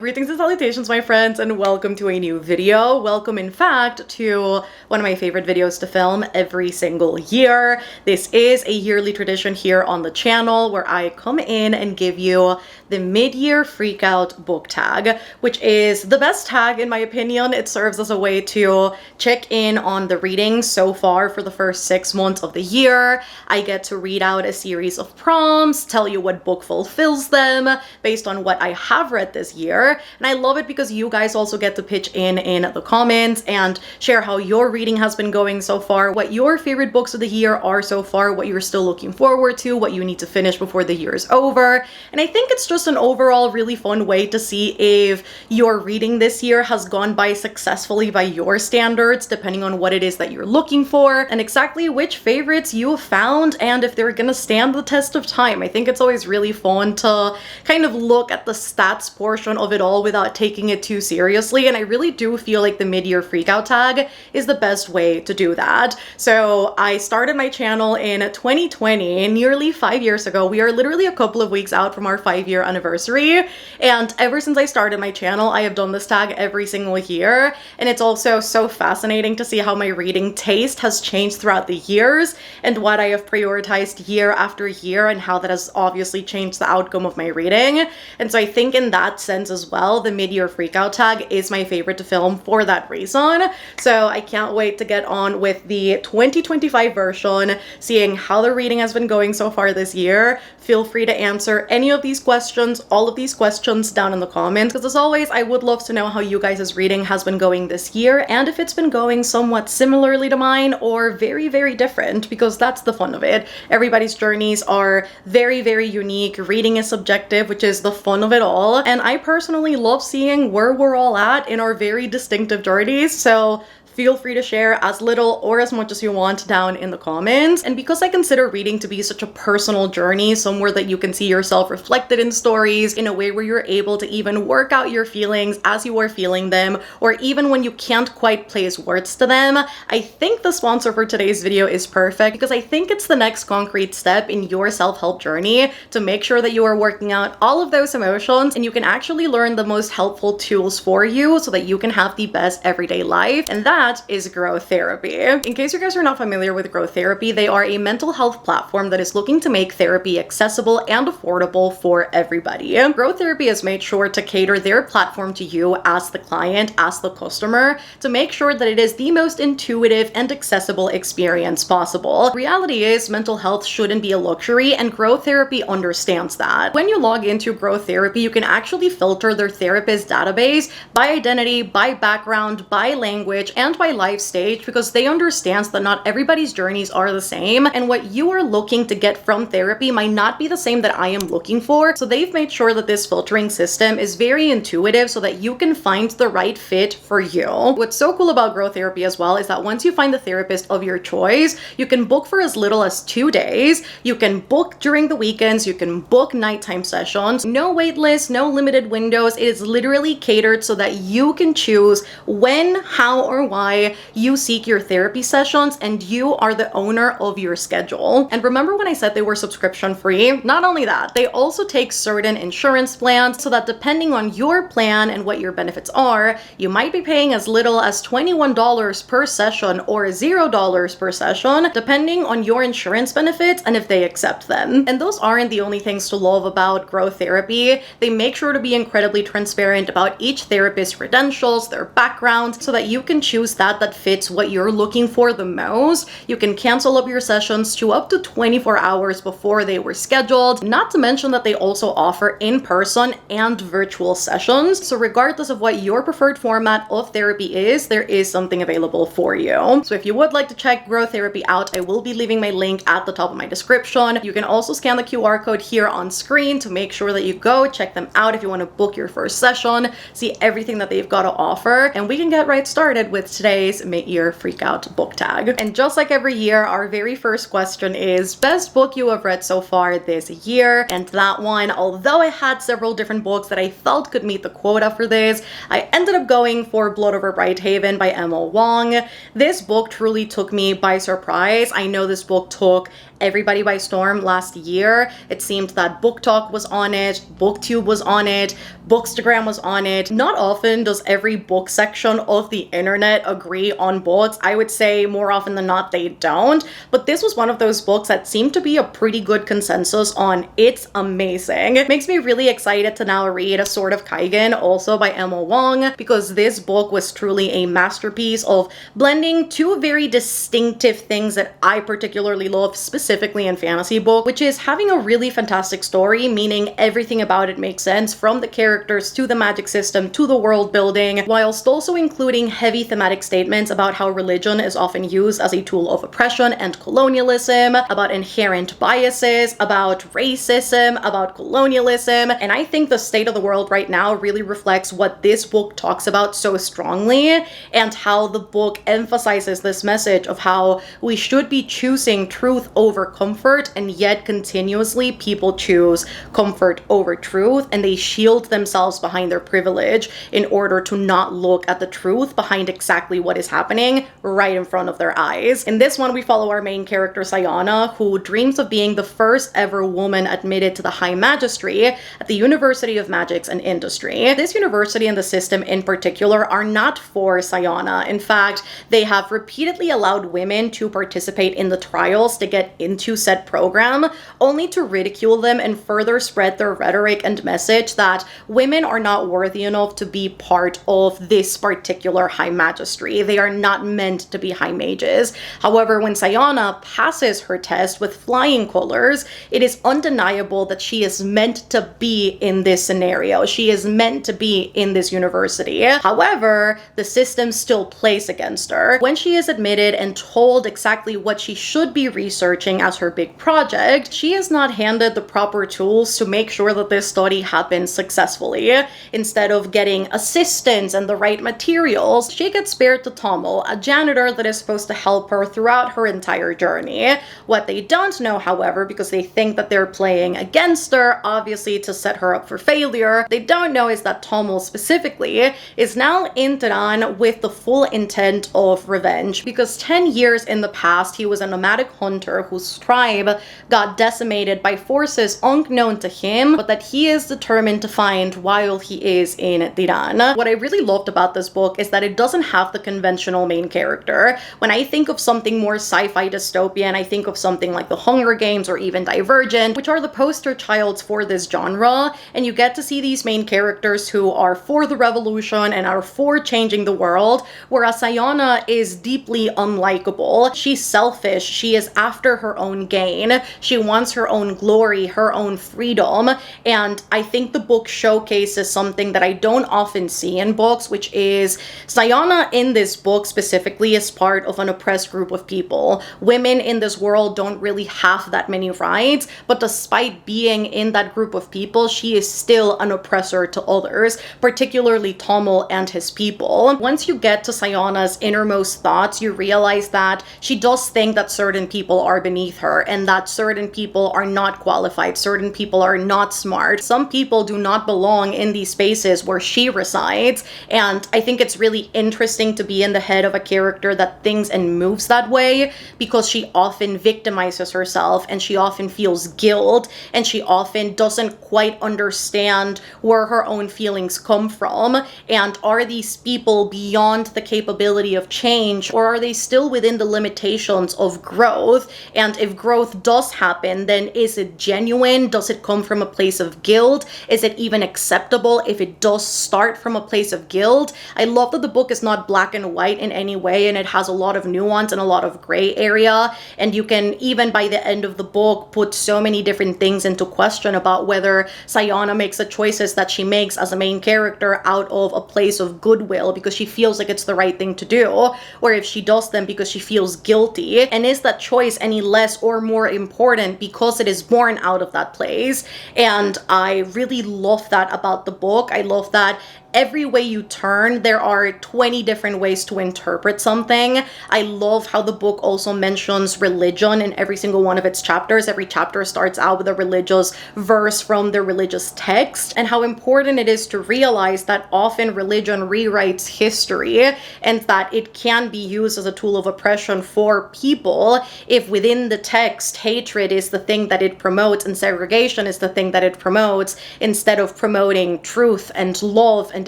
Greetings and salutations, my friends, and welcome to a new video. Welcome, in fact, to one of my favorite videos to film every single year. This is a yearly tradition here on the channel where I come in and give you the mid-year freakout book tag, which is the best tag in my opinion. It serves as a way to check in on the reading so far for the first 6 months of the year. I get to read out a series of prompts, tell you what book fulfills them based on what I have read this year. And I love it because you guys also get to pitch in the comments and share how your reading has been going so far, what your favorite books of the year are so far, what you're still looking forward to, what you need to finish before the year is over. And I think it's just an overall really fun way to see if your reading this year has gone by successfully by your standards, depending on what it is that you're looking for, and exactly which favorites you have found and if they're gonna stand the test of time. I think it's always really fun to kind of look at the stats portion of it all without taking it too seriously, and I really do feel like the mid-year freakout tag is the best way to do that. So I started my channel in 2020, nearly 5 years ago. We are literally a couple of weeks out from our 5-year anniversary, and ever since I started my channel, I have done this tag every single year, and it's also so fascinating to see how my reading taste has changed throughout the years and what I have prioritized year after year and how that has obviously changed the outcome of my reading. And so I think in that sense as well, the mid-year freakout tag is my favorite to film for that reason. So I can't wait to get on with the 2025 version, seeing how the reading has been going so far this year. Feel free to answer any of these questions, all of these questions down in the comments, because as always, I would love to know how you guys' reading has been going this year and if it's been going somewhat similarly to mine or very, very different, because that's the fun of it. Everybody's journeys are very, very unique. Reading is subjective, which is the fun of it all. And I personally love seeing where we're all at in our very distinctive journeys. So feel free to share as little or as much as you want down in the comments. And because I consider reading to be such a personal journey, somewhere that you can see yourself reflected in stories in a way where you're able to even work out your feelings as you are feeling them, or even when you can't quite place words to them, I think the sponsor for today's video is perfect, because I think it's the next concrete step in your self-help journey to make sure that you are working out all of those emotions and you can actually learn the most helpful tools for you so that you can have the best everyday life. And that is Growth Therapy. In case you guys are not familiar with Growth Therapy, they are a mental health platform that is looking to make therapy accessible and affordable for everybody. Growth Therapy has made sure to cater their platform to you as the client, as the customer, to make sure that it is the most intuitive and accessible experience possible. Reality is, mental health shouldn't be a luxury, and Growth Therapy understands that. When you log into Growth Therapy, you can actually filter their therapist database by identity, by background, by language, and by life stage, because they understand that not everybody's journeys are the same, and what you are looking to get from therapy might not be the same that I am looking for. So they've made sure that this filtering system is very intuitive so that you can find the right fit for you. What's so cool about Growth Therapy as well is that once you find the therapist of your choice, you can book for as little as 2 days. You can book during the weekends, you can book nighttime sessions, no wait list, no limited windows. It is literally catered so that you can choose when, how, or why you seek your therapy sessions, and you are the owner of your schedule. And remember when I said they were subscription free? Not only that, they also take certain insurance plans so that depending on your plan and what your benefits are, you might be paying as little as $21 per session or $0 per session, depending on your insurance benefits and if they accept them. And those aren't the only things to love about Growth Therapy. They make sure to be incredibly transparent about each therapist's credentials, their background, so that you can choose that fits what you're looking for the most. You can cancel up your sessions to up to 24 hours before they were scheduled, not to mention that they also offer in-person and virtual sessions. So regardless of what your preferred format of therapy is, there is something available for you. So if you would like to check Growth Therapy out, I will be leaving my link at the top of my description. You can also scan the QR code here on screen to make sure that you go check them out if you want to book your first session, see everything that they've got to offer, and we can get right started with today's mid-year freakout book tag. And just like every year, our very first question is best book you have read so far this year. And that one, although I had several different books that I felt could meet the quota for this, I ended up going for Blood Over Brighthaven by Emma Wong. This book truly took me by surprise. I know this book took everybody by storm last year. It seemed that Booktok was on it, Booktube was on it, Bookstagram was on it. Not often does every book section of the internet agree on books. I would say more often than not they don't, but this was one of those books that seemed to be a pretty good consensus on it's amazing. It makes me really excited to now read A Sword of Kaigen, also by Emma Wong, because this book was truly a masterpiece of blending two very distinctive things that I particularly love, specifically in fantasy book, which is having a really fantastic story, meaning everything about it makes sense, from the characters to the magic system to the world building, whilst also including heavy thematic statements about how religion is often used as a tool of oppression and colonialism, about inherent biases, about racism, about colonialism. And I think the state of the world right now really reflects what this book talks about so strongly, and how the book emphasizes this message of how we should be choosing truth over comfort, and yet continuously people choose comfort over truth, and they shield themselves behind their privilege in order to not look at the truth behind exactly what is happening right in front of their eyes. In this one, we follow our main character, Sayana, who dreams of being the first ever woman admitted to the High Magistracy at the University of Magics and Industry. This university and the system in particular are not for Sayana. In fact, they have repeatedly allowed women to participate in the trials to get into said program, only to ridicule them and further spread their rhetoric and message that women are not worthy enough to be part of this particular High Magistracy. They are not meant to be high mages. However, when Sayana passes her test with flying colors, it is undeniable that she is meant to be in this scenario. She is meant to be in this university. However, the system still plays against her. When she is admitted and told exactly what she should be researching as her big project, she is not handed the proper tools to make sure that this study happens successfully. Instead of getting assistance and the right materials, she gets spared to Tomo, a janitor that is supposed to help her throughout her entire journey. What they don't know, however, because they think that they're playing against her, obviously to set her up for failure, they don't know is that Tomo specifically is now in Tehran with the full intent of revenge, because 10 years in the past he was a nomadic hunter whose tribe got decimated by forces unknown to him, but that he is determined to find while he is in Tehran. What I really loved about this book is that it doesn't have the conventional main character. When I think of something more sci-fi dystopian, I think of something like The Hunger Games or even Divergent, which are the poster childs for this genre, and you get to see these main characters who are for the revolution and are for changing the world, whereas Sayana is deeply unlikable. She's selfish, she is after her own gain, she wants her own glory, her own freedom, and I think the book showcases something that I don't often see in books, which is Sayana in this book specifically is part of an oppressed group of people. Women in this world don't really have that many rights, but despite being in that group of people, she is still an oppressor to others, particularly Tomo and his people. Once you get to Sayana's innermost thoughts, you realize that she does think that certain people are beneath her, and that certain people are not qualified, certain people are not smart. Some people do not belong in these spaces where she resides, and I think it's really interesting to be in the head of a character that thinks and moves that way, because she often victimizes herself, and she often feels guilt, and she often doesn't quite understand where her own feelings come from, and are these people beyond the capability of change, or are they still within the limitations of growth? And if growth does happen, then is it genuine? Does it come from a place of guilt? Is it even acceptable if it does start from a place of guilt? I love that the book is not black and white in any way, and it has a lot of nuance and a lot of gray area, and you can even by the end of the book put so many different things into question about whether Sayana makes the choices that she makes as a main character out of a place of goodwill because she feels like it's the right thing to do, or if she does them because she feels guilty, and is that choice any less or more important because it is born out of that place. And I really love that about the book. I love that every way you turn, there are 20 different ways to interpret something. I love how the book also mentions religion in every single one of its chapters. Every chapter starts out with a religious verse from the religious text, and how important it is to realize that often religion rewrites history, and that it can be used as a tool of oppression for people if within the text hatred is the thing that it promotes and segregation is the thing that it promotes, instead of promoting truth and love and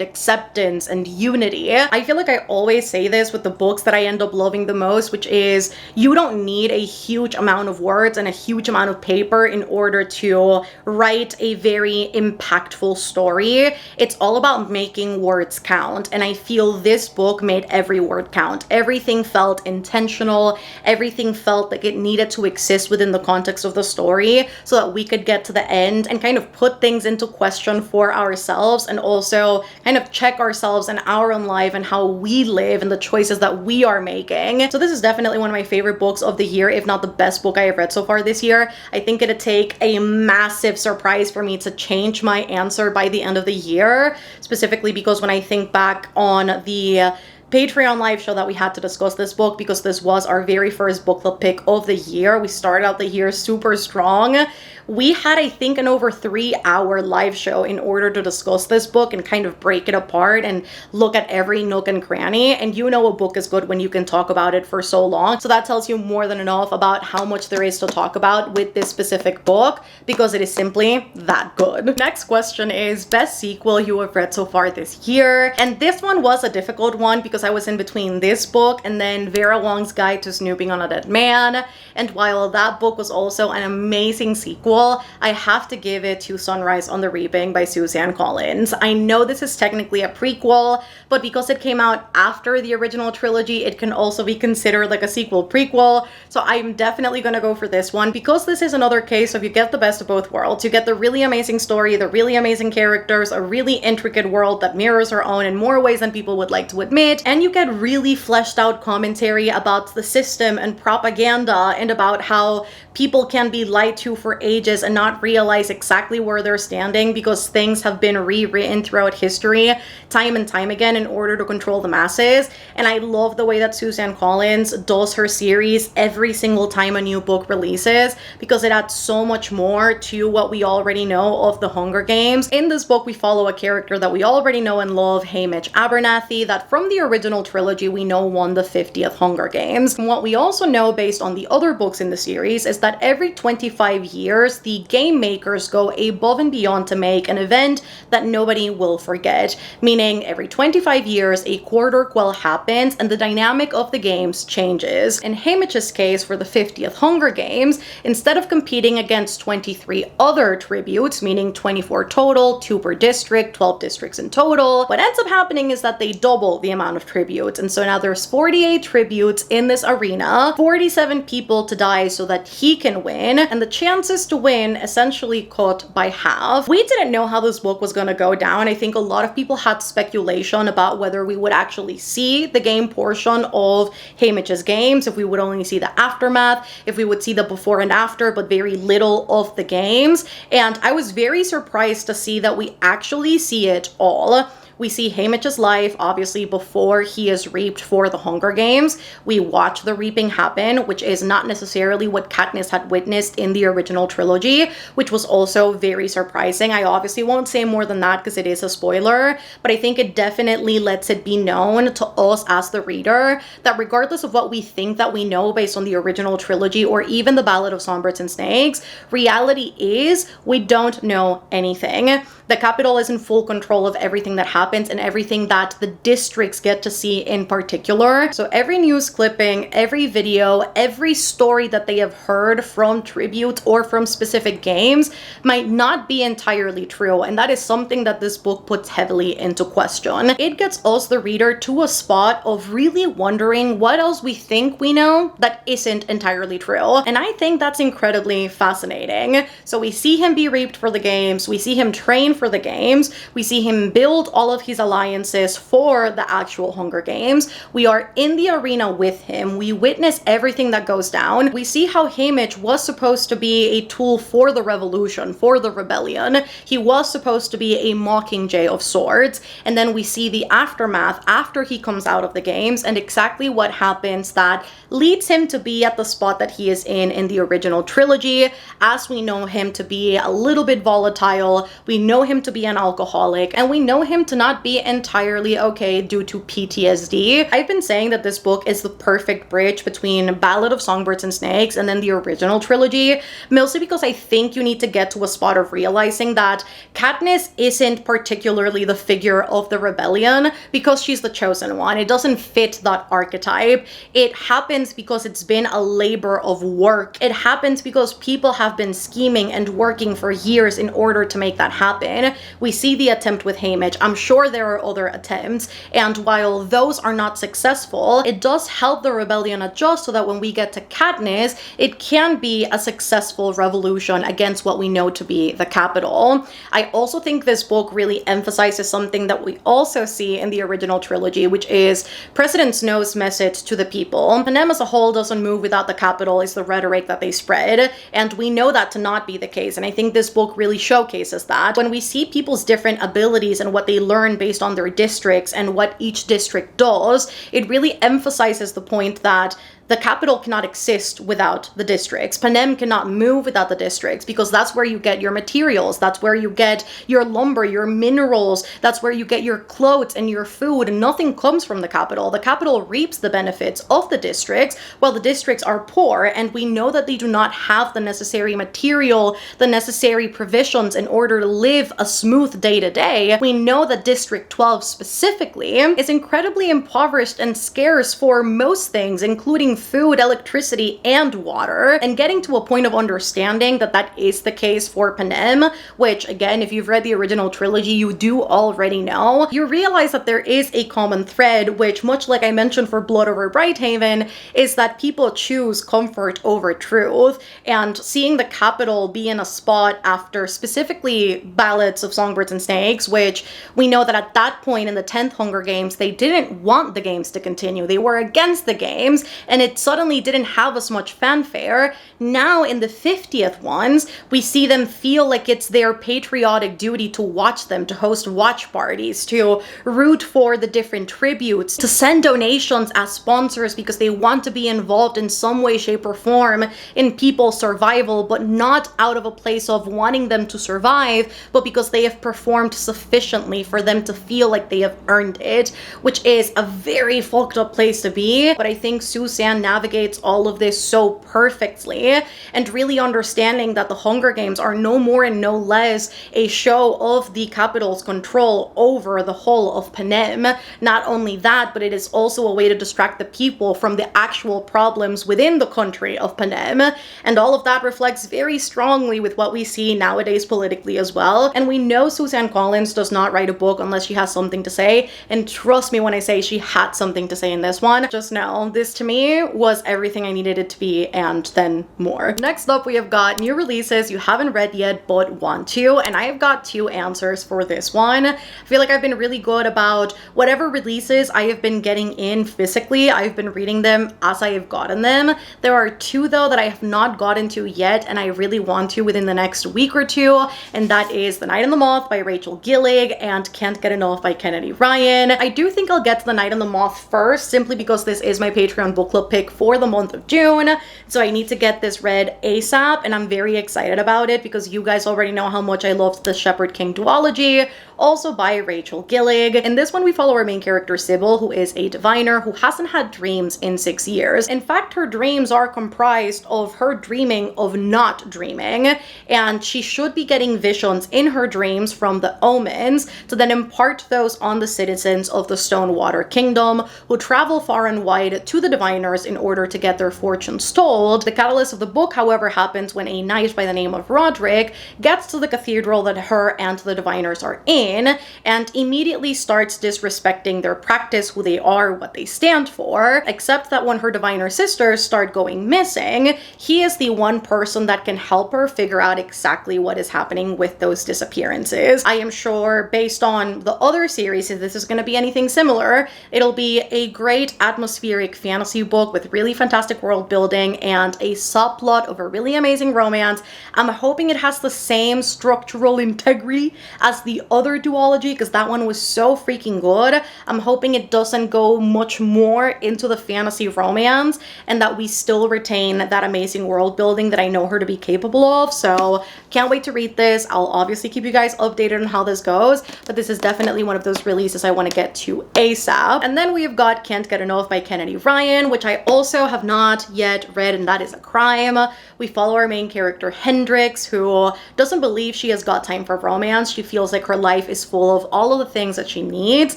acceptance and unity. I feel like I always say this with the books that I end up loving the most, which is you don't need a huge amount of words and a huge amount of paper in order to write a very impactful story. It's all about making words count, and I feel this book made every word count. Everything felt intentional, everything felt like it needed to exist within the context of the story so that we could get to the end and kind of put things into question for ourselves, and also kind of check ourselves and our own life and how we live and the choices that we are making. So this is definitely one of my favorite books of the year, if not the best book I have read so far this year. I think it'd take a massive surprise for me to change my answer by the end of the year, specifically because when I think back on the Patreon live show that we had to discuss this book, because this was our very first book club pick of the year. We started out the year super strong. We had, I think, an over 3-hour live show in order to discuss this book and kind of break it apart and look at every nook and cranny. And you know a book is good when you can talk about it for so long. So that tells you more than enough about how much there is to talk about with this specific book, because it is simply that good. Next question is best sequel you have read so far this year. And this one was a difficult one because I was in between this book and then Vera Wong's Guide to Snooping on a Dead Man. And while that book was also an amazing sequel, I have to give it to Sunrise on the Reaping by Suzanne Collins. I know this is technically a prequel, but because it came out after the original trilogy, it can also be considered like a sequel prequel. So I'm definitely gonna go for this one, because this is another case of you get the best of both worlds. You get the really amazing story, the really amazing characters, a really intricate world that mirrors our own in more ways than people would like to admit, and you get really fleshed out commentary about the system and propaganda and about how people can be lied to for ages and not realize exactly where they're standing because things have been rewritten throughout history time and time again in order to control the masses. And I love the way that Suzanne Collins does her series every single time a new book releases, because it adds so much more to what we already know of the Hunger Games. In this book, we follow a character that we already know and love, Haymitch Abernathy, that from the original trilogy we know won the 50th Hunger Games. And what we also know based on the other books in the series is that every 25 years, the game makers go above and beyond to make an event that nobody will forget. Meaning every 25 years, a quarter quell happens and the dynamic of the games changes. In Haymitch's case, for the 50th Hunger Games, instead of competing against 23 other tributes, meaning 24 total, 2 per district, 12 districts in total, what ends up happening is that they double the amount of tributes. And so now there's 48 tributes in this arena, 47 people to die so that he can win, and the chances to win essentially cut by half. We didn't know how this book was gonna go down. I think a lot of people had speculation about whether we would actually see the game portion of Haymitch's games, if we would only see the aftermath, if we would see the before and after, but very little of the games. And I was very surprised to see that we actually see it all. We see Haymitch's life, obviously, before he is reaped for the Hunger Games. We watch the reaping happen, which is not necessarily what Katniss had witnessed in the original trilogy, which was also very surprising. I obviously won't say more than that because it is a spoiler, but I think it definitely lets it be known to us as the reader that regardless of what we think that we know based on the original trilogy or even the Ballad of Songbirds and Snakes, reality is we don't know anything. The Capitol is in full control of everything that happens and everything that the districts get to see in particular. So every news clipping, every video, every story that they have heard from tributes or from specific games might not be entirely true. And that is something that this book puts heavily into question. It gets us, the reader, to a spot of really wondering what else we think we know that isn't entirely true. And I think that's incredibly fascinating. So we see him be reaped for the games. We see him train for the games. We see him build all of of his alliances for the actual Hunger Games. We are in the arena with him. We witness everything that goes down. We see how Haymitch was supposed to be a tool for the revolution, for the rebellion. He was supposed to be a mockingjay of sorts. And then we see the aftermath after he comes out of the games and exactly what happens that leads him to be at the spot that he is in the original trilogy, as we know him to be a little bit volatile, we know him to be an alcoholic, and we know him to not be entirely okay due to PTSD. I've been saying that this book is the perfect bridge between Ballad of Songbirds and Snakes and then the original trilogy, mostly because I think you need to get to a spot of realizing that Katniss isn't particularly the figure of the rebellion because she's the chosen one. It doesn't fit that archetype. It happens because it's been a labor of work. It happens because people have been scheming and working for years in order to make that happen. We see the attempt with Haymitch. I'm sure there are other attempts, and while those are not successful, it does help the rebellion adjust so that when we get to Katniss, it can be a successful revolution against what we know to be the capital. I also think this book really emphasizes something that we also see in the original trilogy, which is President Snow's message to the people. Panem as a whole doesn't move without the capital is the rhetoric that they spread, and we know that to not be the case, and I think this book really showcases that. When we see people's different abilities and what they learn based on their districts and what each district does, it really emphasizes the point that the capital cannot exist without the districts. Panem cannot move without the districts because that's where you get your materials, that's where you get your lumber, your minerals, that's where you get your clothes and your food. Nothing comes from the capital. The capital reaps the benefits of the districts while the districts are poor, and we know that they do not have the necessary material, the necessary provisions in order to live a smooth day-to-day. We know that District 12 specifically is incredibly impoverished and scarce for most things, including food, electricity, and water, and getting to a point of understanding that that is the case for Panem, which again, if you've read the original trilogy, you do already know. You realize that there is a common thread, which, much like I mentioned for Blood over Brighthaven, is that people choose comfort over truth, and seeing the capital be in a spot after specifically Ballads of Songbirds and Snakes, which we know that at that point in the 10th Hunger Games, they didn't want the games to continue. They were against the games, and it suddenly didn't have as much fanfare. Now in the 50th ones, we see them feel like it's their patriotic duty to watch them, to host watch parties, to root for the different tributes, to send donations as sponsors because they want to be involved in some way, shape, or form in people's survival, but not out of a place of wanting them to survive, but because they have performed sufficiently for them to feel like they have earned it, which is a very fucked up place to be. But I think Suzanne navigates all of this so perfectly, and really understanding that the Hunger Games are no more and no less a show of the capital's control over the whole of Panem. Not only that, but it is also a way to distract the people from the actual problems within the country of Panem, and all of that reflects very strongly with what we see nowadays politically as well. And we know Suzanne Collins does not write a book unless she has something to say, and trust me when I say she had something to say in this one. Just know, this to me was everything I needed it to be, and then more. Next up, we have got new releases you haven't read yet but want to, and I have got two answers for this one. I feel like I've been really good about whatever releases I have been getting in physically. I've been reading them as I have gotten them. There are two though that I have not gotten to yet, and I really want to within the next week or two, and that is The Night and the Moth by Rachel Gillig and Can't Get Enough by Kennedy Ryan. I do think I'll get to The Night and the Moth first, simply because this is my Patreon book club pick for the month of June, so I need to get this read ASAP, and I'm very excited about it because you guys already know how much I loved the Shepherd King duology, also by Rachel Gillig. In this one, we follow our main character Sybil, who is a diviner who hasn't had dreams in 6 years. In fact, her dreams are comprised of her dreaming of not dreaming, and she should be getting visions in her dreams from the omens to then impart those on the citizens of the Stonewater Kingdom, who travel far and wide to the diviners stars in order to get their fortunes told. The catalyst of the book, however, happens when a knight by the name of Roderick gets to the cathedral that her and the diviners are in and immediately starts disrespecting their practice, who they are, what they stand for, except that when her diviner sisters start going missing, he is the one person that can help her figure out exactly what is happening with those disappearances. I am sure, based on the other series, if this is going to be anything similar, it'll be a great atmospheric fantasy book with really fantastic world building and a subplot of a really amazing romance. I'm hoping it has the same structural integrity as the other duology, because that one was so freaking good. I'm hoping it doesn't go much more into the fantasy romance and that we still retain that amazing world building that I know her to be capable of. So can't wait to read this. I'll obviously keep you guys updated on how this goes, but this is definitely one of those releases I want to get to ASAP. And then we have got Can't Get Enough by Kennedy Ryan, which I also have not yet read, and that is a crime. We follow our main character Hendrix, who doesn't believe she has got time for romance. She feels like her life is full of all of the things that she needs,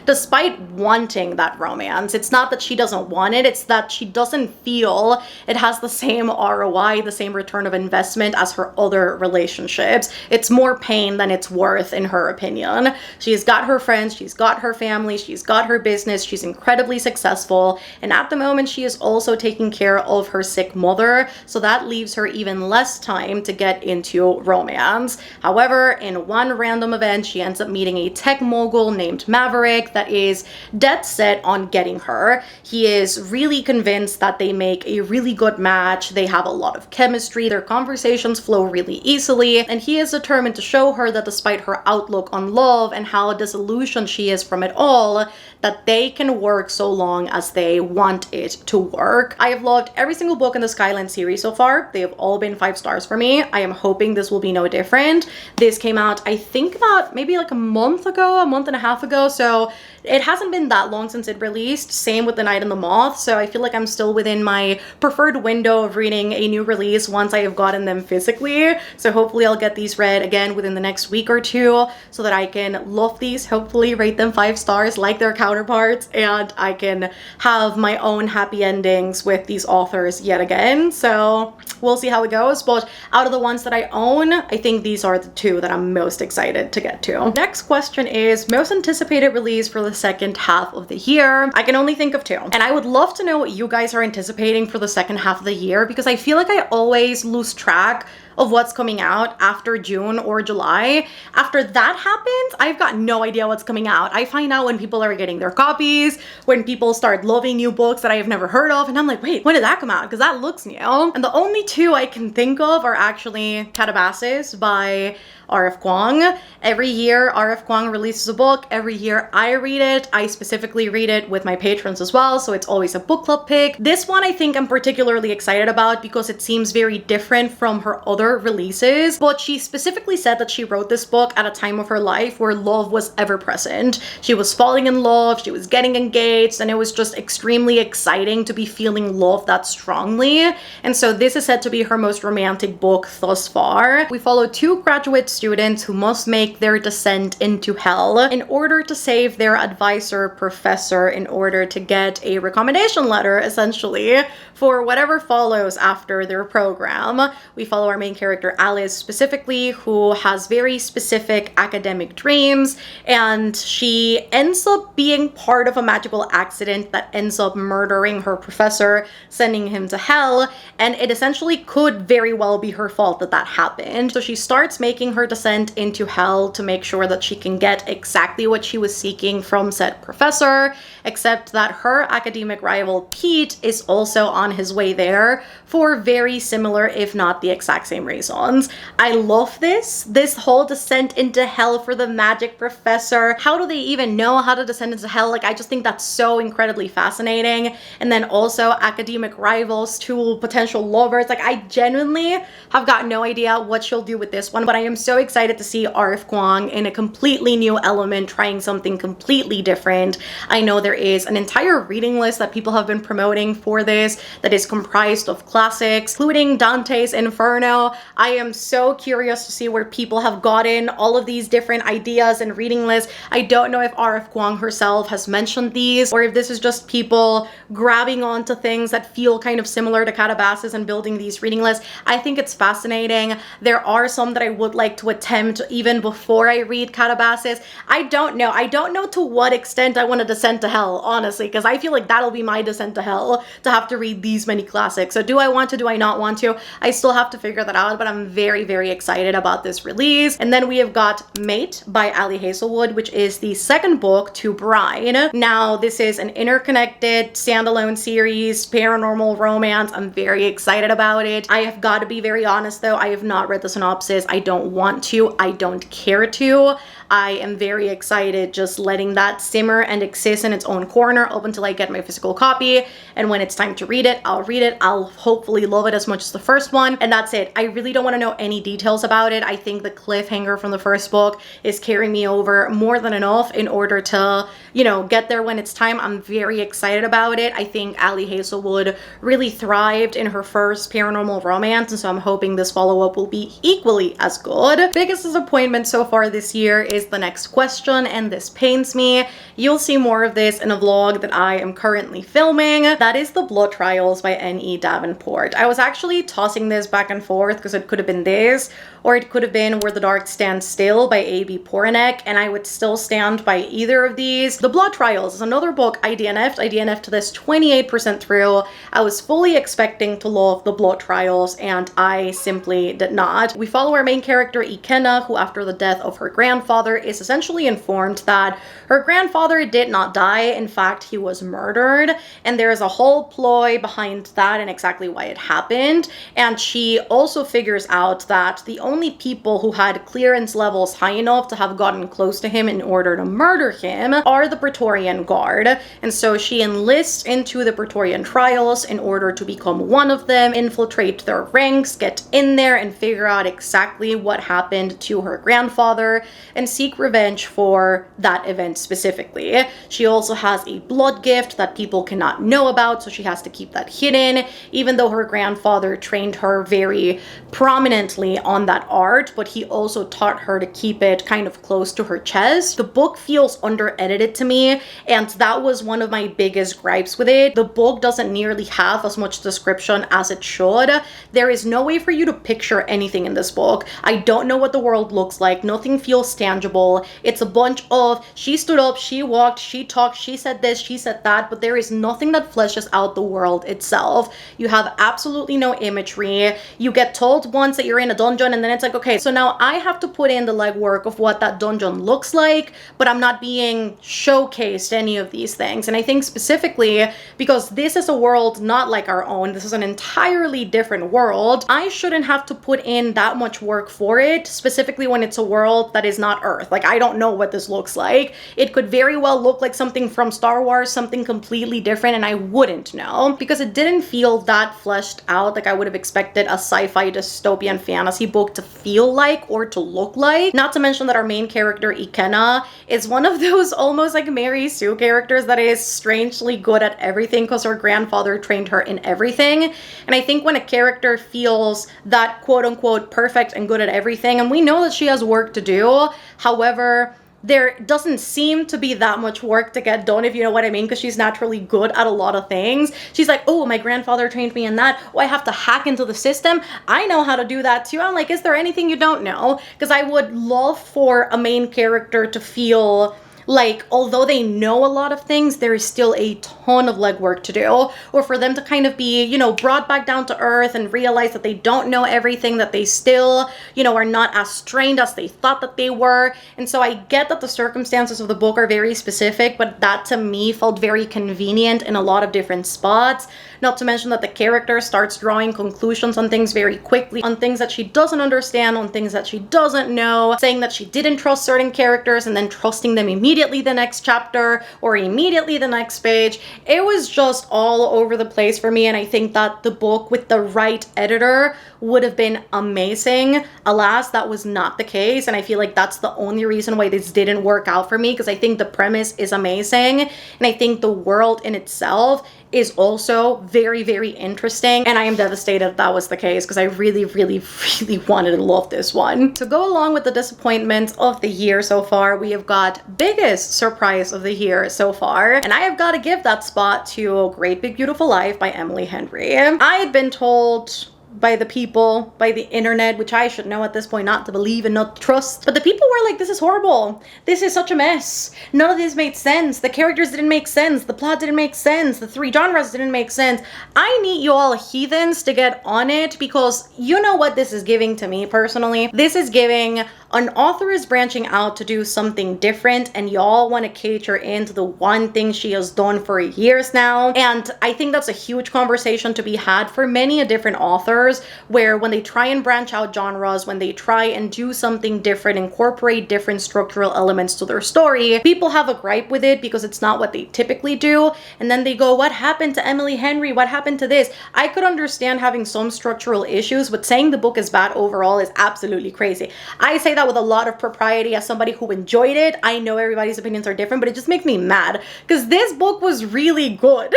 despite wanting that romance. It's not that she doesn't want it, it's that she doesn't feel it has the same ROI, the same return of investment as her other relationships. It's more pain than it's worth, in her opinion. She's got her friends, she's got her family, she's got her business, she's incredibly successful, and at the moment she is also taking care of her sick mother, so that leaves her even less time to get into romance. However, in one random event, she ends up meeting a tech mogul named Maverick that is dead set on getting her. He is really convinced that they make a really good match, they have a lot of chemistry, their conversations flow really easily, and he is determined to show her that despite her outlook on love and how disillusioned she is from it all, that they can work so long as they want it to work. I have loved every single book in the Skyline series so far. They have all been 5 stars for me. I am hoping this will be no different. This came out, I think, about maybe like a month and a half ago, so it hasn't been that long since it released. Same with The Night and the Moth, so I feel like I'm still within my preferred window of reading a new release once I have gotten them physically. So hopefully I'll get these read again within the next week or two so that I can love these, hopefully rate them 5 stars like their counterparts, and I can have my own happy endings with these authors yet again. So we'll see how it goes, but out of the ones that I own, I think these are the 2 that I'm most excited to get to. Next question is most anticipated release for the second half of the year. I can only think of 2, and I would love to know what you guys are anticipating for the second half of the year, because I feel like I always lose track of what's coming out after June or July. After that happens, I've got no idea what's coming out. I find out when people are getting their copies, when people start loving new books that I have never heard of, and I'm like, wait, when did that come out? Because that looks new. And the only 2 I can think of are actually Catabasis by R.F. Kuang. Every year R.F. Kuang releases a book. Every year I read it. I specifically read it with my patrons as well, so it's always a book club pick. This one I think I'm particularly excited about because it seems very different from her other releases, but she specifically said that she wrote this book at a time of her life where love was ever present. She was falling in love, she was getting engaged, and it was just extremely exciting to be feeling love that strongly. And so this is said to be her most romantic book thus far. We follow 2 graduate students who must make their descent into hell in order to save their advisor professor, in order to get a recommendation letter essentially for whatever follows after their program. We follow our main character Alice specifically, who has very specific academic dreams, and she ends up being part of a magical accident that ends up murdering her professor, sending him to hell, and it essentially could very well be her fault that that happened. So she starts making her descent into hell to make sure that she can get exactly what she was seeking from said professor, except that her academic rival Pete is also on his way there for very similar, if not the exact same reasons. I love this whole descent into hell for the magic professor. How do they even know how to descend into hell? Like, I just think that's so incredibly fascinating. And then also academic rivals to potential lovers. Like, I genuinely have got no idea what she'll do with this one, but I am so so excited to see R.F. Kuang in a completely new element, trying something completely different. I know there is an entire reading list that people have been promoting for this that is comprised of classics, including Dante's Inferno. I am so curious to see where people have gotten all of these different ideas and reading lists. I don't know if R.F. Kuang herself has mentioned these, or if this is just people grabbing onto things that feel kind of similar to Calabasas and building these reading lists. I think it's fascinating. There are some that I would like to attempt even before I read Calabasas. I don't know. I don't know to what extent I want to descend to hell, honestly, because I feel like that'll be my descent to hell, to have to read these many classics. So do I want to, do I not want to? I still have to figure that out, but I'm very, very excited about this release. And then we have got Mate by Ali Hazelwood, which is the second book to Bride. Now, this is an interconnected standalone series, paranormal romance. I'm very excited about it. I have got to be very honest though, I have not read the synopsis. I don't want to. I don't care to. I am very excited just letting that simmer and exist in its own corner up until I get my physical copy. And when it's time to read it, I'll read it. I'll hopefully love it as much as the first one. And that's it. I really don't want to know any details about it. I think the cliffhanger from the first book is carrying me over more than enough in order to, you know, get there when it's time. I'm very excited about it. I think Ali Hazelwood really thrived in her first paranormal romance, and so I'm hoping this follow-up will be equally as good. Biggest disappointment so far this year is The Next Question, and this pains me. You'll see more of this in a vlog that I am currently filming. That is The Blood Trials by N.E. Davenport. I was actually tossing this back and forth because it could have been this, or it could have been Where the Dark Stands Still by A.B. Poranek, and I would still stand by either of these. The Blood Trials is another book I DNF'd. I DNF'd this 28% through. I was fully expecting to love The Blood Trials, and I simply did not. We follow our main character, Ikenna, who after the death of her grandfather is essentially informed that her grandfather did not die. In fact, he was murdered, and there is a whole ploy behind that and exactly why it happened. And she also figures out that the only people who had clearance levels high enough to have gotten close to him in order to murder him are the Praetorian Guard. And so she enlists into the Praetorian Trials in order to become one of them, infiltrate their ranks, get in there and figure out exactly what happened to her grandfather and seek revenge for that event specifically. She also has a blood gift that people cannot know about, so she has to keep that hidden, even though her grandfather trained her very prominently on that art, but he also taught her to keep it kind of close to her chest. The book feels under-edited to me, and that was one of my biggest gripes with it. The book doesn't nearly have as much description as it should. There is no way for you to picture anything in this book. I don't know what the world looks like. Nothing feels tangible. It's a bunch of, she stood up, she walked, she talked, she said this, she said that, but there is nothing that fleshes out the world itself. You have absolutely no imagery. You get told once that you're in a dungeon, and then it's like, okay, so now I have to put in the legwork of what that dungeon looks like, but I'm not being showcased any of these things. And I think specifically because this is a world not like our own, this is an entirely different world, I shouldn't have to put in that much work for it, specifically when it's a world that is not Earth. Like, I don't know what this looks like. It could very well look like something from Star Wars, something completely different, and I wouldn't know because it didn't feel that fleshed out like I would have expected a sci-fi dystopian fantasy book to feel like or to look like. Not to mention that our main character, Ikenna, is one of those almost like Mary Sue characters that is strangely good at everything because her grandfather trained her in everything. And I think when a character feels that quote-unquote perfect and good at everything, and we know that she has work to do, however, there doesn't seem to be that much work to get done, if you know what I mean, because she's naturally good at a lot of things. She's like, oh, my grandfather trained me in that. Oh, I have to hack into the system. I know how to do that too. I'm like, is there anything you don't know? Because I would love for a main character to feel like, although they know a lot of things, there is still a ton of legwork to do, or for them to kind of be, you know, brought back down to earth and realize that they don't know everything, that they still, you know, are not as trained as they thought that they were. And so I get that the circumstances of the book are very specific, but that to me felt very convenient in a lot of different spots. Not to mention that the character starts drawing conclusions on things very quickly, on things that she doesn't understand, on things that she doesn't know, saying that she didn't trust certain characters and then trusting them immediately immediately the next chapter or immediately the next page. It was just all over the place for me, and I think that the book with the right editor would have been amazing. Alas, that was not the case, and I feel like that's the only reason why this didn't work out for me, because I think the premise is amazing, and I think the world in itself is also very, very interesting, and I am devastated that was the case, because I really, really, really wanted to love this one. To go along with the disappointments of the year so far, we have got biggest surprise of the year so far, and I have got to give that spot to Great Big Beautiful Life by Emily Henry. I had been told by the people, by the internet, which I should know at this point not to believe and not to trust. But the people were like, this is horrible. This is such a mess. None of this made sense. The characters didn't make sense. The plot didn't make sense. The three genres didn't make sense. I need you all heathens to get on it, because you know what this is giving to me personally? This is giving an author is branching out to do something different, and y'all want to cater into the one thing she has done for years now. And I think that's a huge conversation to be had for many a different authors, where when they try and branch out genres, when they try and do something different, incorporate different structural elements to their story, people have a gripe with it because it's not what they typically do. And then they go, what happened to Emily Henry? What happened to this? I could understand having some structural issues, but saying the book is bad overall is absolutely crazy. I say that with a lot of propriety as somebody who enjoyed it. I know everybody's opinions are different, but it just makes me mad because this book was really good.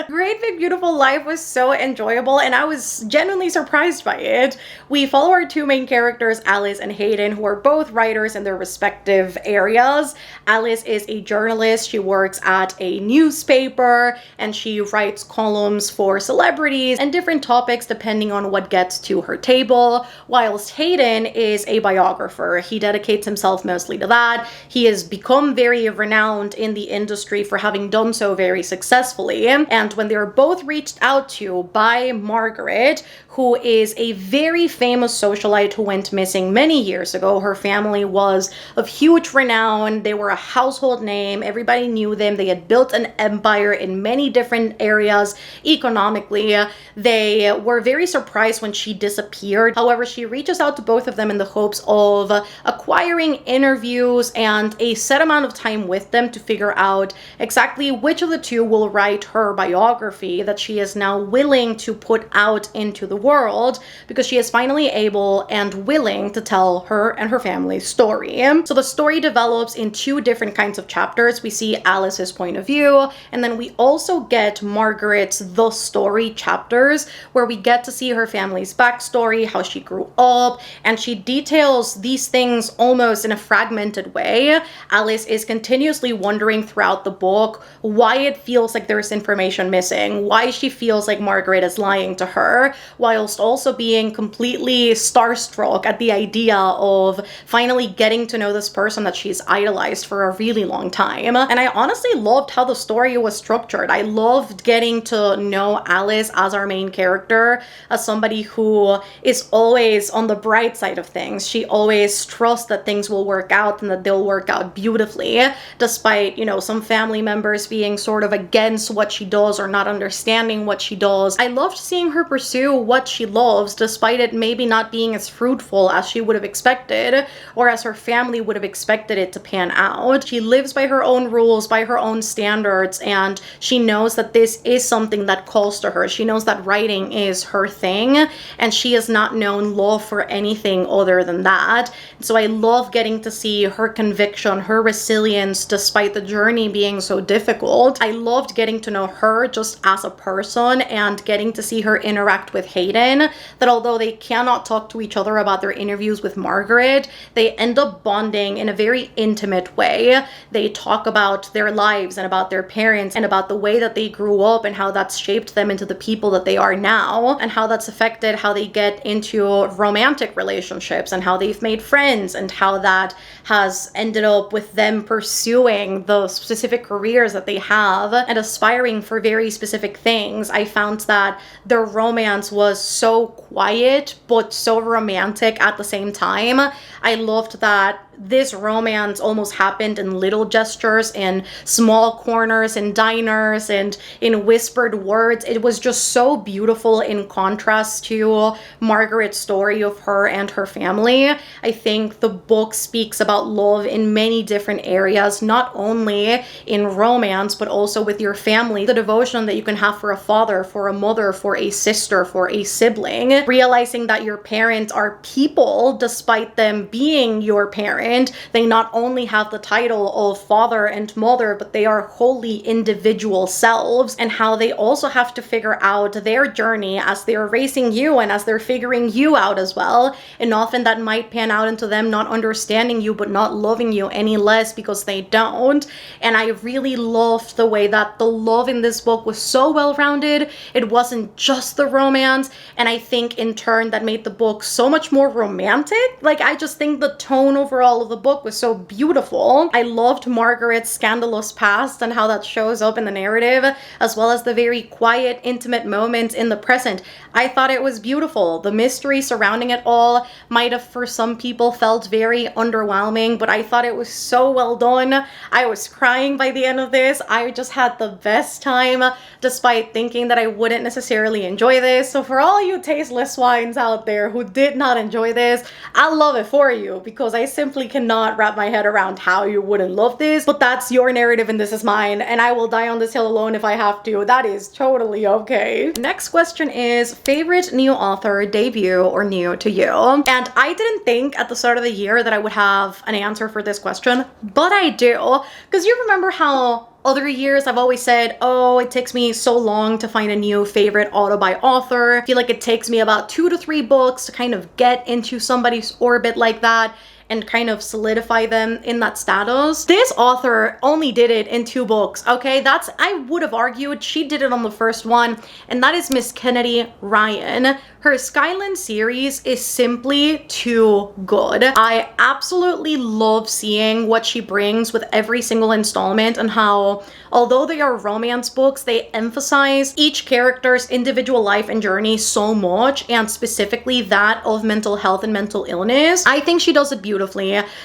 Great Big Beautiful Life was so enjoyable, and I was genuinely surprised by it. We follow our two main characters, Alice and Hayden, who are both writers in their respective areas. Alice is a journalist. She works at a newspaper, and she writes columns for celebrities and different topics depending on what gets to her table, whilst Hayden is a biographer. He dedicates himself mostly to that. He has become very renowned in the industry for having done so very successfully. And when they were both reached out to by Margaret, who is a very famous socialite who went missing many years ago. Her family was of huge renown. They were a household name. Everybody knew them. They had built an empire in many different areas economically. They were very surprised when she disappeared. However, she reaches out to both of them in the hopes of acquiring interviews and a set amount of time with them to figure out exactly which of the two will write her biography that she is now willing to put out into the world, because she is finally able and willing to tell her and her family's story. So the story develops in two different kinds of chapters. We see Alice's point of view, and then we also get Margaret's The Story chapters, where we get to see her family's backstory, how she grew up, and she details these things almost in a fragmented way. Alice is continuously wondering throughout the book why it feels like there's information missing, why she feels like Margaret is lying to her, whilst also being completely starstruck at the idea of finally getting to know this person that she's idolized for a really long time. And I honestly loved how the story was structured. I loved getting to know Alice as our main character, as somebody who is always on the bright side of things. She always trusts that things will work out and that they'll work out beautifully, despite, you know, some family members being sort of against what she does or not understanding what she does. I loved seeing her pursue what she loves, despite it maybe not being as fruitful as she would have expected, or as her family would have expected it to pan out. She lives by her own rules, by her own standards, and she knows that this is something that calls to her. She knows that writing is her thing, and she has not known love for anything other than that. So I love getting to see her conviction, her resilience, despite the journey being so difficult. I loved getting to know her just as a person and getting to see her interact with Hayden, that although they cannot talk to each other about their interviews with Margaret, they end up bonding in a very intimate way. They talk about their lives and about their parents and about the way that they grew up and how that's shaped them into the people that they are now, and how that's affected how they get into romantic relationships and how they've made friends, and how that has ended up with them pursuing the specific careers that they have and aspiring for very specific things. I found that their romance was so quiet but so romantic at the same time. I loved that this romance almost happened in little gestures, in small corners, in diners, and in whispered words. It was just so beautiful in contrast to Margaret's story of her and her family. I think the book speaks about love in many different areas, not only in romance, but also with your family. The devotion that you can have for a father, for a mother, for a sister, for a sibling. Realizing that your parents are people despite them being your parent. They not only have the title of father and mother, but they are wholly individual selves, and how they also have to figure out their journey as they're raising you and as they're figuring you out as well. And often that might pan out into them not understanding you, but not loving you any less because they don't. And I really loved the way that the love in this book was so well-rounded. It wasn't just the romance, and I think in turn that made the book so much more romantic. Like, I just think the tone overall of the book was so beautiful. I loved Margaret's scandalous past and how that shows up in the narrative, as well as the very quiet, intimate moments in the present. I thought it was beautiful. The mystery surrounding it all might have for some people felt very underwhelming, but I thought it was so well done. I was crying by the end of this. I just had the best time, despite thinking that I wouldn't necessarily enjoy this. So for all you tasteless swines out there who did not enjoy this, I love it for you, because I simply cannot wrap my head around how you wouldn't love this. But that's your narrative and this is mine, and I will die on this hill alone if I have to. That is totally okay. Next question is favorite new author, debut, or new to you? And I didn't think at the start of the year that I would have an answer for this question, but I do, because you remember how other years I've always said, oh, it takes me so long to find a new favorite auto by author. I feel like it takes me about 2 to 3 books to kind of get into somebody's orbit like that and kind of solidify them in that status. This author only did it in 2 books, okay? I would have argued she did it on the first one, and that is Miss Kennedy Ryan. Her Skyland series is simply too good. I absolutely love seeing what she brings with every single installment, and how, although they are romance books, they emphasize each character's individual life and journey so much, and specifically that of mental health and mental illness. I think she does it beautifully.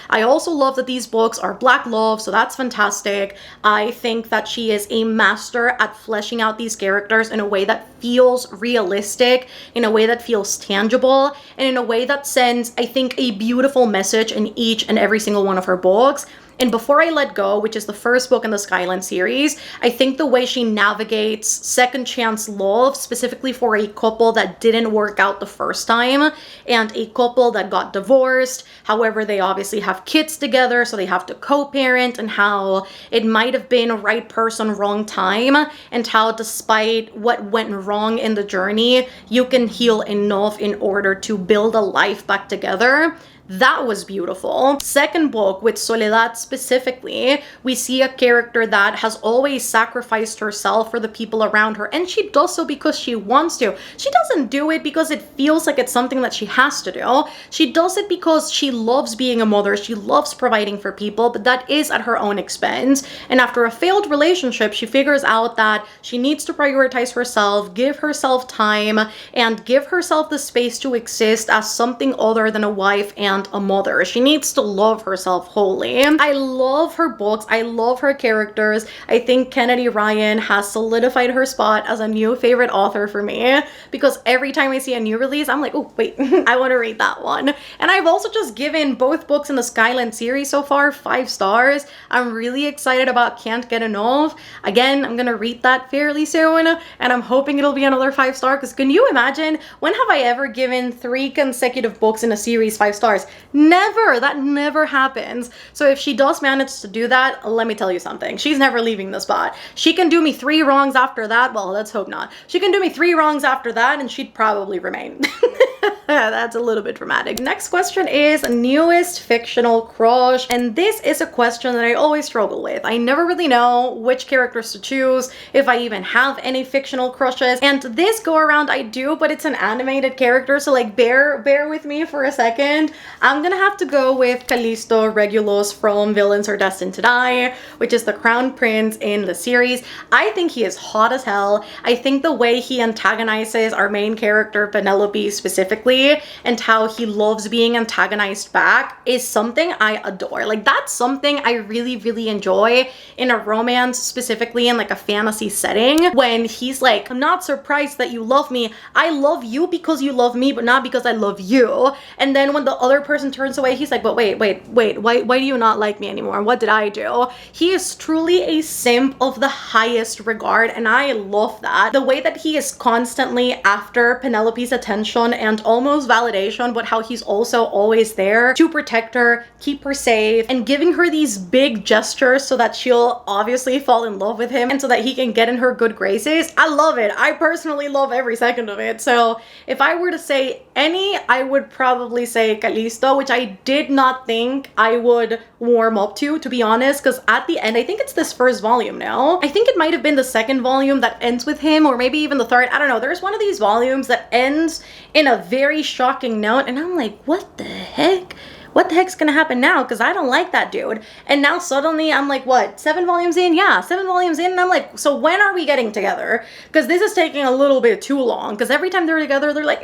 I also love that these books are Black love, so that's fantastic. I think that she is a master at fleshing out these characters in a way that feels realistic, in a way that feels tangible, and in a way that sends, I think, a beautiful message in each and every single one of her books. And Before I Let Go, which is the first book in the Skyland series, I think the way she navigates second chance love, specifically for a couple that didn't work out the first time, and a couple that got divorced. However, they obviously have kids together, so they have to co-parent, and how it might have been right person, wrong time, and how despite what went wrong in the journey, you can heal enough in order to build a life back together. That was beautiful. Second book, with Soledad specifically, we see a character that has always sacrificed herself for the people around her, and she does so because she wants to. She doesn't do it because it feels like it's something that she has to do. She does it because she loves being a mother, she loves providing for people, but that is at her own expense. And after a failed relationship, she figures out that she needs to prioritize herself, give herself time, and give herself the space to exist as something other than a wife and a mother. She needs to love herself wholly. I love her books. I love her characters. I think Kennedy Ryan has solidified her spot as a new favorite author for me, because every time I see a new release, I'm like, oh, wait, I want to read that one. And I've also just given both books in the Skyland series so far 5 stars. I'm really excited about Can't Get Enough. Again, I'm gonna read that fairly soon, and I'm hoping it'll be another 5-star, because can you imagine, when have I ever given 3 consecutive books in a series 5 stars? Never. That never happens. So if she does manage to do that, let me tell you something. She's never leaving the spot. She can do me 3 wrongs after that. Well, let's hope not. She can do me 3 wrongs after that, and she'd probably remain. That's a little bit dramatic. Next question is newest fictional crush. And this is a question that I always struggle with. I never really know which characters to choose, if I even have any fictional crushes. And this go around I do, but it's an animated character, so like bear with me for a second. I'm gonna have to go with Callisto Regulus from Villains Are Destined to Die, which is the crown prince in the series. I think he is hot as hell. I think the way he antagonizes our main character, Penelope specifically, energy and how he loves being antagonized back is something I adore. Like, that's something I really, really enjoy in a romance, specifically in like a fantasy setting, when he's like, I'm not surprised that you love me. I love you because you love me, but not because I love you. And then when the other person turns away, he's like, but wait, why do you not like me anymore? What did I do? He is truly a simp of the highest regard, and I love that. The way that he is constantly after Penelope's attention and almost validation, but how he's also always there to protect her, keep her safe, and giving her these big gestures so that she'll obviously fall in love with him and so that he can get in her good graces. I love it. I personally love every second of it. So if I were to say any, I would probably say Callisto, which I did not think I would warm up to be honest, because at the end, I think it's this first volume now. I think it might have been the second volume that ends with him, or maybe even the third. I don't know. There's one of these volumes that ends in a very shocking note, and I'm like, what the heck? What the heck's gonna happen now? Because I don't like that dude. And now suddenly I'm like, what, 7 volumes in? Yeah, 7 volumes in. And I'm like, so when are we getting together? Because this is taking a little bit too long. Because every time they're together, they're like,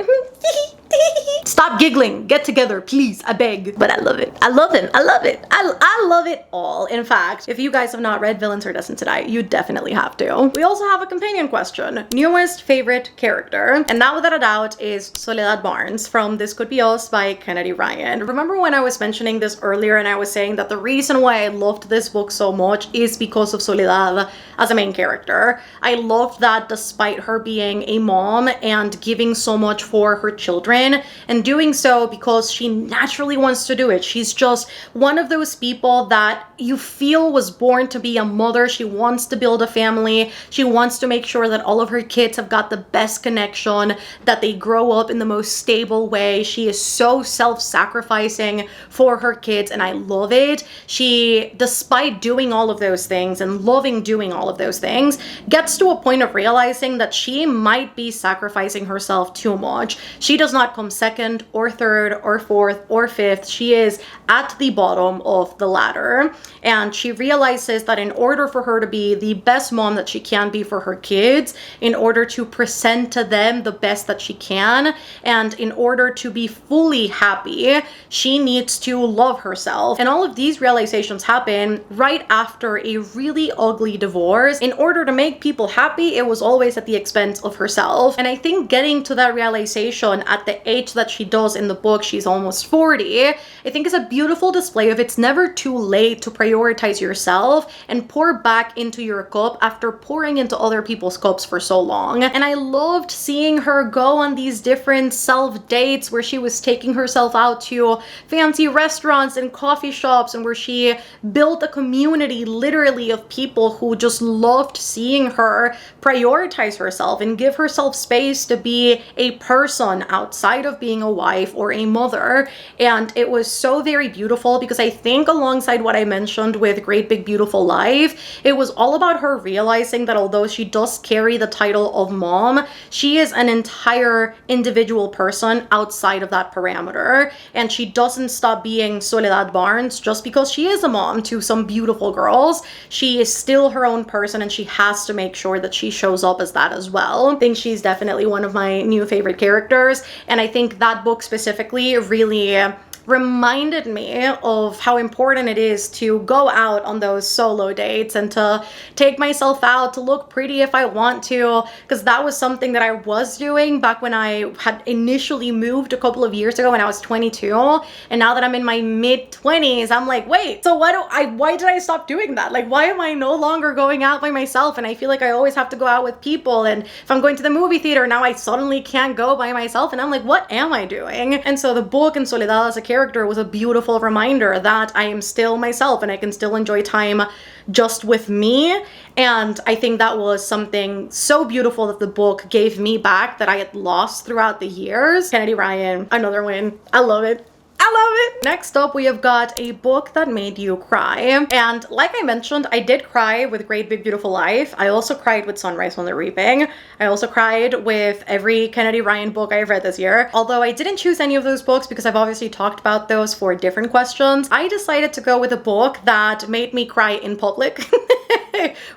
stop giggling. Get together, please. I beg. But I love it. I love him. I love it. I love it all. In fact, if you guys have not read Villains Are Destined to Die, you definitely have to. We also have a companion question. Newest favorite character. And that without a doubt is Soledad Barnes from This Could Be Us by Kennedy Ryan. Remember when I was mentioning this earlier and I was saying that the reason why I loved this book so much is because of Soledad as a main character. I loved that despite her being a mom and giving so much for her children and doing so because she naturally wants to do it. She's just one of those people that you feel was born to be a mother. She wants to build a family. She wants to make sure that all of her kids have got the best connection, that they grow up in the most stable way. She is so self-sacrificing for her kids, and I love it. She, despite doing all of those things and loving doing all of those things, gets to a point of realizing that she might be sacrificing herself too much. She does not come second or third or fourth or fifth. She is at the bottom of the ladder, and she realizes that in order for her to be the best mom that she can be for her kids, in order to present to them the best that she can, and in order to be fully happy, she needs to love herself. And all of these realizations happen right after a really ugly divorce. In order to make people happy, it was always at the expense of herself. And I think getting to that realization at the age that she does in the book, she's almost 40, I think is a beautiful display of it's never too late to prioritize yourself and pour back into your cup after pouring into other people's cups for so long. And I loved seeing her go on these different self-dates where she was taking herself out to fancy restaurants and coffee shops, and where she built a community literally of people who just loved seeing her prioritize herself and give herself space to be a person outside of being a wife or a mother. And it was so very beautiful because I think alongside what I mentioned with Great Big Beautiful Life, it was all about her realizing that although she does carry the title of mom, she is an entire individual person outside of that parameter, and she doesn't stop being Soledad Barnes just because she is a mom to some beautiful girls. She is still her own person, and she has to make sure that she shows up as that as well. I think she's definitely one of my new favorite characters, and I think that book specifically really reminded me of how important it is to go out on those solo dates and to take myself out to look pretty if I want to, because that was something that I was doing back when I had initially moved a couple of years ago when I was 22, and now that I'm in my mid-20s, I'm like, wait, so why did I stop doing that? Like, why am I no longer going out by myself? And I feel like I always have to go out with people, and if I'm going to the movie theater, now I suddenly can't go by myself, and I'm like, what am I doing? And so the book and Soledad as a character was a beautiful reminder that I am still myself and I can still enjoy time just with me. And I think that was something so beautiful that the book gave me back that I had lost throughout the years. Kennedy Ryan, another win. I love it. I love it. Next up, we have got a book that made you cry. And like I mentioned, I did cry with Great Big Beautiful Life. I also cried with Sunrise on the Reaping. I also cried with every Kennedy Ryan book I've read this year. Although I didn't choose any of those books because I've obviously talked about those for different questions, I decided to go with a book that made me cry in public.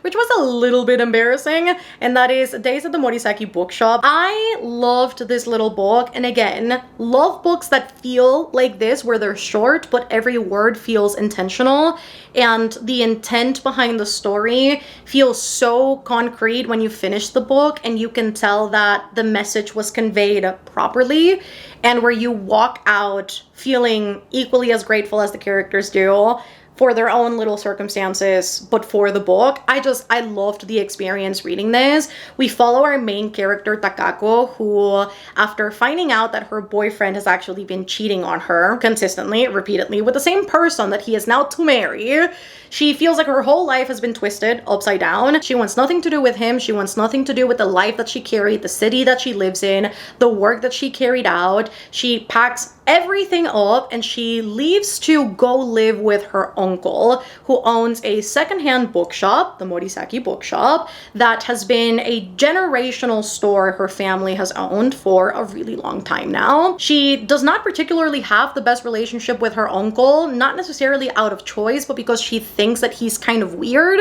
which was a little bit embarrassing, and that is Days at the Morisaki Bookshop. I loved this little book, and again, love books that feel like this, where they're short, but every word feels intentional, and the intent behind the story feels so concrete when you finish the book, and you can tell that the message was conveyed properly, and where you walk out feeling equally as grateful as the characters do for their own little circumstances, but for the book. I loved the experience reading this. We follow our main character, Takako, who, after finding out that her boyfriend has actually been cheating on her consistently, repeatedly, with the same person that he is now to marry, she feels like her whole life has been twisted upside down. She wants nothing to do with him. She wants nothing to do with the life that she carried, the city that she lives in, the work that she carried out. She packs everything up and she leaves to go live with her uncle, who owns a secondhand bookshop, the Morisaki Bookshop, that has been a generational store her family has owned for a really long time now. She does not particularly have the best relationship with her uncle, not necessarily out of choice, but because she thinks that he's kind of weird,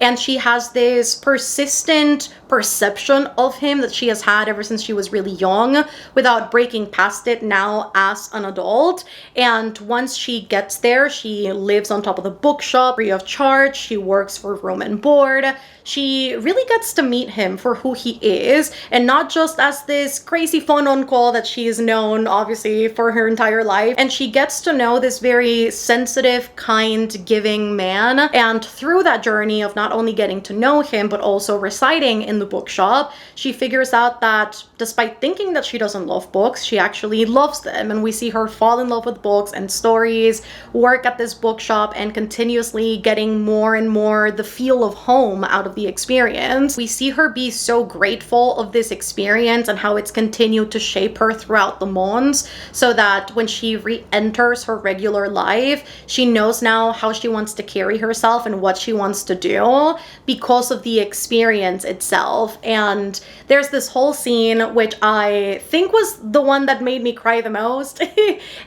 and she has this persistent perception of him that she has had ever since she was really young, without breaking past it now as an adult. And once she gets there, she lives on top of the bookshop free of charge. She works for room and board. She really gets to meet him for who he is, and not just as this crazy fun uncle that she is known, obviously, for her entire life. And she gets to know this very sensitive, kind, giving man. And through that journey of not only getting to know him, but also residing in the bookshop, she figures out that despite thinking that she doesn't love books, she actually loves them. And we see her fall in love with books and stories, work at this bookshop, and continuously getting more and more the feel of home out of the experience. We see her be so grateful of this experience and how it's continued to shape her throughout the months, so that when she re-enters her regular life, she knows now how she wants to carry herself and what she wants to do because of the experience itself. And there's this whole scene which I think was the one that made me cry the most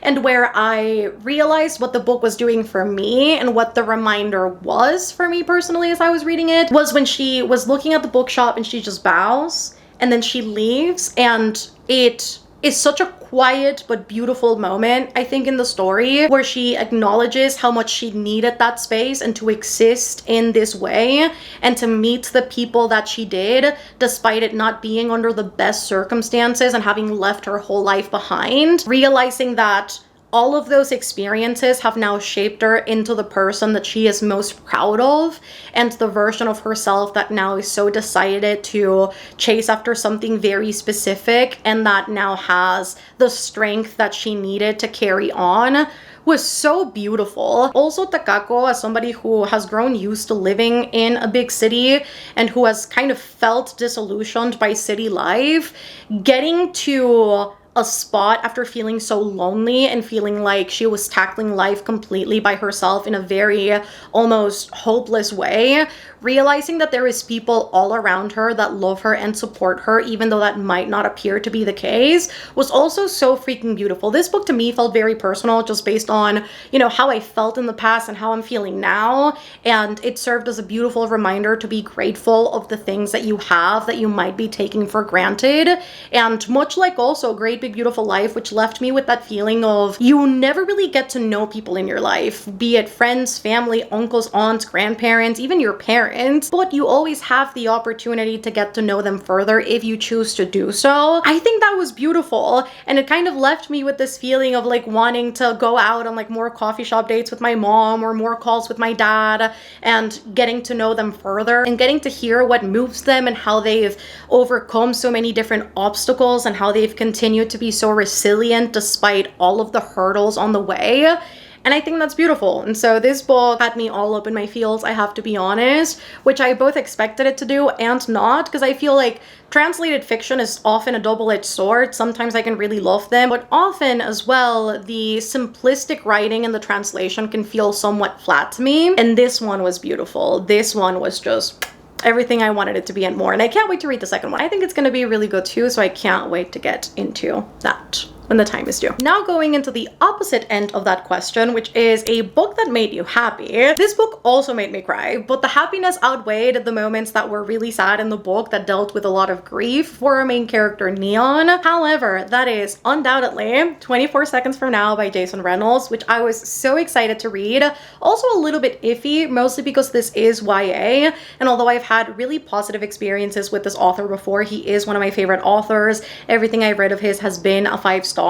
and where I realized what the book was doing for me and what the reminder was for me personally as I was reading it, was when she was looking at the bookshop and she just bows and then she leaves, and it is such a quiet but beautiful moment, I think, in the story, where she acknowledges how much she needed that space and to exist in this way and to meet the people that she did, despite it not being under the best circumstances and having left her whole life behind, realizing that all of those experiences have now shaped her into the person that she is most proud of, and the version of herself that now is so decided to chase after something very specific, and that now has the strength that she needed to carry on, was so beautiful. Also, Takako, as somebody who has grown used to living in a big city and who has kind of felt disillusioned by city life, getting to a spot after feeling so lonely and feeling like she was tackling life completely by herself in a very almost hopeless way, realizing that there is people all around her that love her and support her, even though that might not appear to be the case, was also so freaking beautiful. This book to me felt very personal, just based on, you know, how I felt in the past and how I'm feeling now. And it served as a beautiful reminder to be grateful of the things that you have that you might be taking for granted. And much like also Great Big Beautiful Life, which left me with that feeling of you never really get to know people in your life, be it friends, family, uncles, aunts, grandparents, even your parents, but you always have the opportunity to get to know them further if you choose to do so. I think that was beautiful, and it kind of left me with this feeling of like wanting to go out on like more coffee shop dates with my mom or more calls with my dad, and getting to know them further and getting to hear what moves them and how they've overcome so many different obstacles and how they've continued to be so resilient despite all of the hurdles on the way. And I think that's beautiful. And so this book had me all up in my feels, I have to be honest, which I both expected it to do and not, because I feel like translated fiction is often a double-edged sword. Sometimes I can really love them, but often as well, the simplistic writing and the translation can feel somewhat flat to me. And this one was beautiful. This one was just everything I wanted it to be and more. And I can't wait to read the second one. I think it's going to be really good too, so I can't wait to get into that. when the time is due. Now going into the opposite end of that question, which is a book that made you happy. This book also made me cry, but the happiness outweighed the moments that were really sad in the book that dealt with a lot of grief for our main character, Neon. However, that is undoubtedly 24 Seconds From Now by Jason Reynolds, which I was so excited to read. Also a little bit iffy, mostly because this is YA, and although I've had really positive experiences with this author before, he is one of my favorite authors. Everything I've read of his has been a 5-star.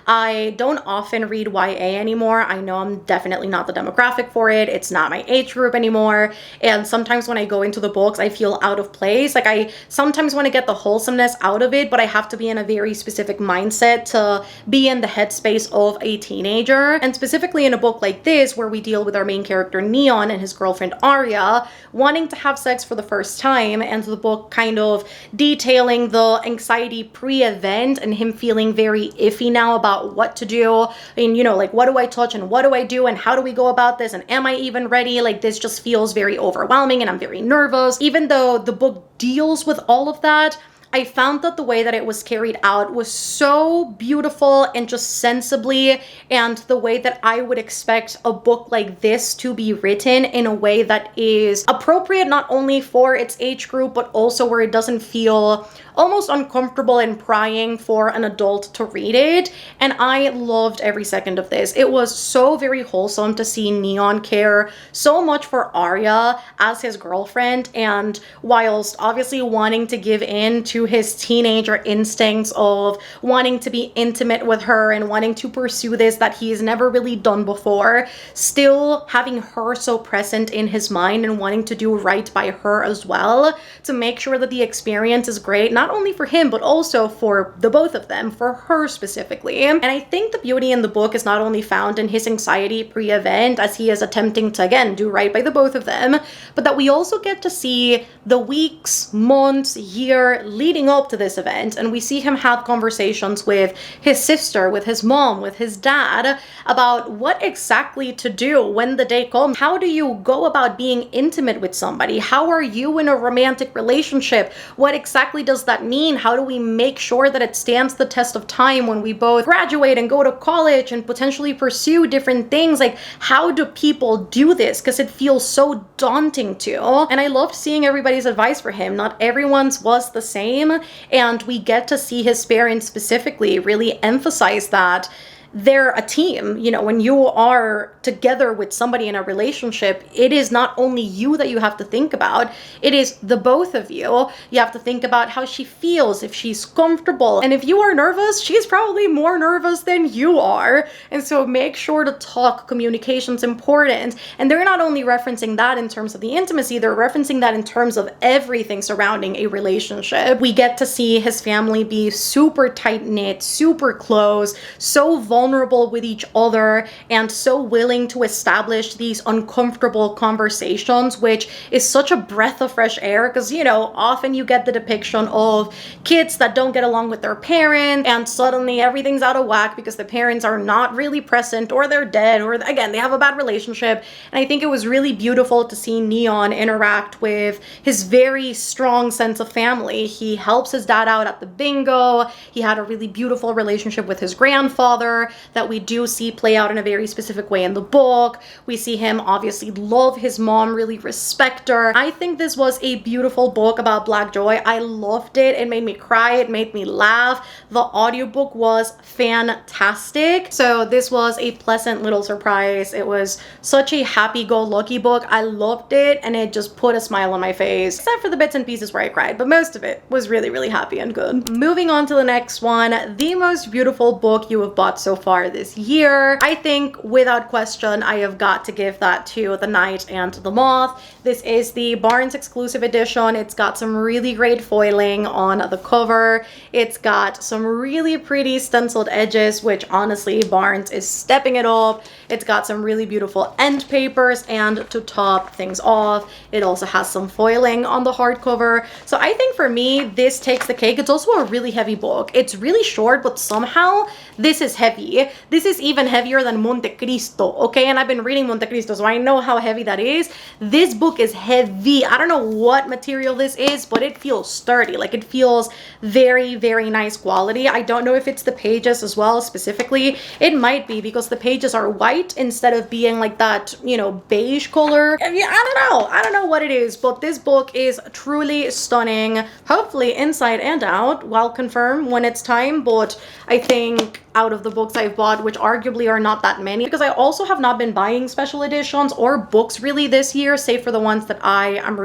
I don't often read YA anymore. I know I'm definitely not the demographic for it. It's not my age group anymore. And sometimes when I go into the books, I feel out of place. Like I sometimes want to get the wholesomeness out of it, but I have to be in a very specific mindset to be in the headspace of a teenager. And specifically in a book like this, where we deal with our main character Neon and his girlfriend Arya wanting to have sex for the first time, and the book kind of detailing the anxiety pre-event and him feeling very iffy now about what to do. And you know, like, what do I touch and what do I do and how do we go about this and am I even ready? Like, this just feels very overwhelming and I'm very nervous. Even though the book deals with all of that, I found that the way that it was carried out was so beautiful and just sensibly, and the way that I would expect a book like this to be written in a way that is appropriate not only for its age group, but also where it doesn't feel almost uncomfortable and prying for an adult to read it. And I loved every second of this. It was so very wholesome to see Neon care so much for Arya as his girlfriend, and whilst obviously wanting to give in to his teenager instincts of wanting to be intimate with her and wanting to pursue this that he's never really done before, still having her so present in his mind and wanting to do right by her as well, to make sure that the experience is great, not only for him, but also for the both of them, for her specifically. And I think the beauty in the book is not only found in his anxiety pre-event, as he is attempting to, again, do right by the both of them, but that we also get to see the weeks, months, year leading up to this event, and we see him have conversations with his sister, with his mom, with his dad, about what exactly to do when the day comes. How do you go about being intimate with somebody? How are you in a romantic relationship? What exactly does that mean? How do we make sure that it stands the test of time when we both graduate and go to college and potentially pursue different things? Like, how do people do this? Because it feels so daunting to. And I loved seeing everybody's advice for him. Not everyone's was the same, and we get to see his parents specifically really emphasize that they're a team. You know, when you are together with somebody in a relationship, it is not only you that you have to think about, it is the both of you. You have to think about how she feels, if she's comfortable. And if you are nervous, she's probably more nervous than you are. And so make sure to talk. Communication's important. And they're not only referencing that in terms of the intimacy, they're referencing that in terms of everything surrounding a relationship. We get to see his family be super tight-knit, super close, so vulnerable with each other, and so willing to establish these uncomfortable conversations, which is such a breath of fresh air, because, you know, often you get the depiction of kids that don't get along with their parents and suddenly everything's out of whack because the parents are not really present, or they're dead, or again, they have a bad relationship. And I think it was really beautiful to see Neon interact with his very strong sense of family. He helps his dad out at the bingo. He had a really beautiful relationship with his grandfather that we do see play out in a very specific way in the book. We see him obviously love his mom, really respect her. I think this was a beautiful book about Black joy. I loved it. It made me cry. It made me laugh. The audiobook was fantastic. So this was a pleasant little surprise. It was such a happy-go-lucky book. I loved it, and it just put a smile on my face, except for the bits and pieces where I cried, but most of it was really, really happy and good. Moving on to the next one, the most beautiful book you have bought so far this year. I think without question, I have got to give that to The Night and the Moth. This is the Barnes exclusive edition. It's got some really great foiling on the cover. It's got some really pretty stenciled edges, which honestly, Barnes is stepping it up. It's got some really beautiful end papers, and to top things off, it also has some foiling on the hardcover. So I think for me, this takes the cake. It's also a really heavy book. It's really short, but somehow this is heavy. heavy. This is even heavier than Monte Cristo, okay? And I've been reading Monte Cristo, so I know how heavy that is. This book is heavy. I don't know what material this is, but it feels sturdy. Like, it feels very, very nice quality. I don't know if it's the pages as well specifically. It might be, because the pages are white instead of being like that, you know, beige color. Yeah, I don't know what it is, but this book is truly stunning. Hopefully inside and out. I'll confirm when it's time, but I think out of the books I've bought, which arguably are not that many, because I also have not been buying special editions or books really this year, save for the ones that I'm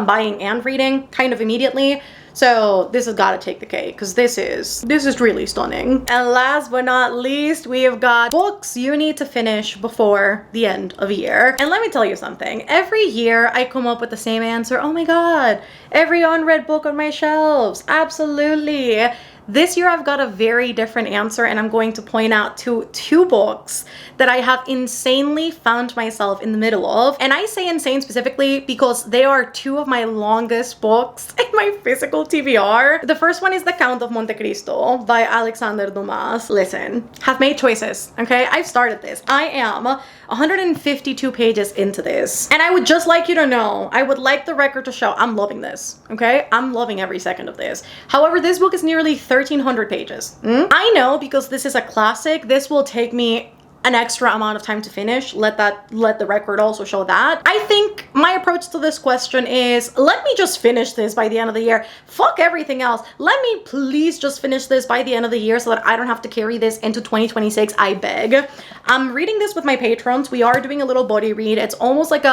buying and reading kind of immediately. So this has got to take the cake, because this is really stunning. And last but not least, we have got books you need to finish before the end of a year. And let me tell you something. Every year I come up with the same answer. Oh my God, every unread book on my shelves. Absolutely. This year I've got a very different answer, and I'm going to point out two books that I have insanely found myself in the middle of. And I say insane specifically because they are two of my longest books in my physical TBR. The first one is The Count of Monte Cristo by Alexander Dumas. Listen, have made choices, okay? I've started this. I am 152 pages into this. And I would just like you to know, I would like the record to show I'm loving this, okay? I'm loving every second of this. However, this book is nearly 1,300 pages. I know, because this is a classic, this will take me an extra amount of time to finish. Let the record also show that. I think my approach to this question is, let me just finish this by the end of the year. Fuck everything else. Let me please just finish this by the end of the year so that I don't have to carry this into 2026, I beg. I'm reading this with my patrons. We are doing a little buddy read. It's almost like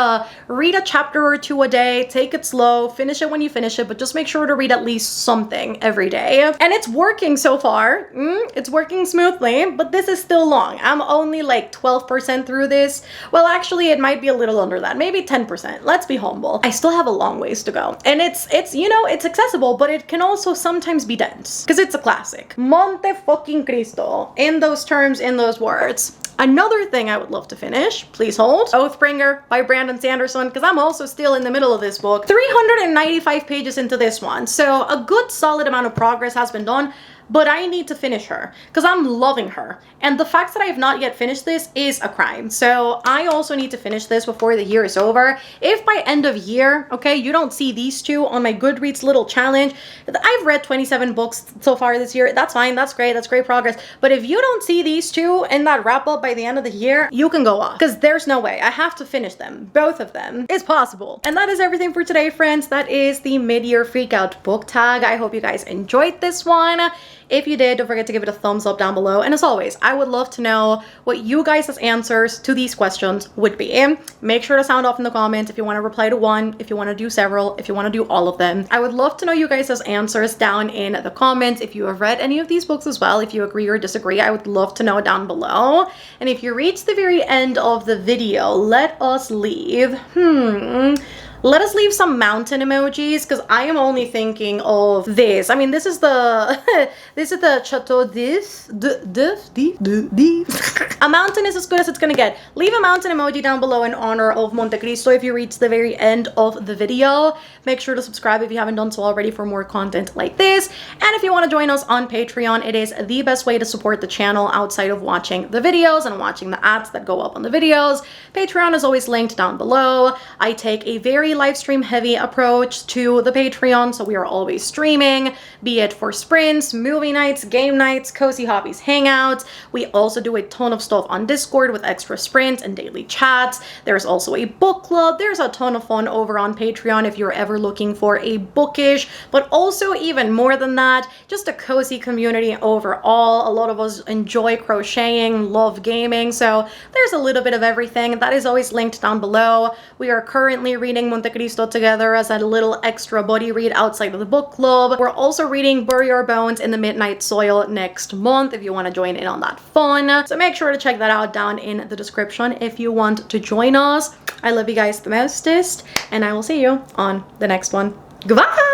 read a chapter or two a day, take it slow, finish it when you finish it, but just make sure to read at least something every day. And it's working so far. It's working smoothly, but this is still long. I'm only like 12% through this. Well, actually, it might be a little under that, maybe 10%. Let's be humble. I still have a long ways to go. And it's you know, it's accessible, but it can also sometimes be dense, because it's a classic. Monte fucking Cristo. In those terms, in those words. Another thing I would love to finish, please hold, Oathbringer by Brandon Sanderson, because I'm also still in the middle of this book. 395 pages into this one, so a good solid amount of progress has been done, but I need to finish her because I'm loving her. And the fact that I have not yet finished this is a crime. So I also need to finish this before the year is over. If by end of year, okay, you don't see these two on my Goodreads little challenge, I've read 27 books so far this year. That's fine. That's great progress. But if you don't see these two in that wrap up by the end of the year, you can go off, because there's no way. I have to finish them. Both of them. It's possible. And that is everything for today, friends. That is the mid-year freakout book tag. I hope you guys enjoyed this one. If you did, don't forget to give it a thumbs up down below. And as always, I would love to know what you guys' answers to these questions would be. Make sure to sound off in the comments if you want to reply to one, if you want to do several, if you want to do all of them. I would love to know you guys' answers down in the comments. If you have read any of these books as well, if you agree or disagree, I would love to know down below. And if you reach the very end of the video, let us leave. Let us leave some mountain emojis, because I am only thinking of this. I mean, this is the this is the Chateau d'If. A mountain is as good as it's gonna get. Leave a mountain emoji down below in honor of Monte Cristo if you reach the very end of the video. Make sure to subscribe if you haven't done so already for more content like this. And if you want to join us on Patreon, it is the best way to support the channel outside of watching the videos and watching the ads that go up on the videos. Patreon is always linked down below. I take a very live stream heavy approach to the Patreon, so we are always streaming, be it for sprints, movie nights, game nights, cozy hobbies, hangouts. We also do a ton of stuff on Discord with extra sprints and daily chats. There's also a book club. There's a ton of fun over on Patreon if you're ever looking for a bookish, but also even more than that, just a cozy community overall. A lot of us enjoy crocheting, love gaming, so there's a little bit of everything. That is always linked down below. We are currently reading Monte Cristo together as a little extra buddy read outside of the book club. We're also reading Bury Your Bones in the Midnight Soil next month if you want to join in on that fun. So make sure to check that out down in the description if you want to join us. I love you guys the mostest, and I will see you on the next one. Goodbye!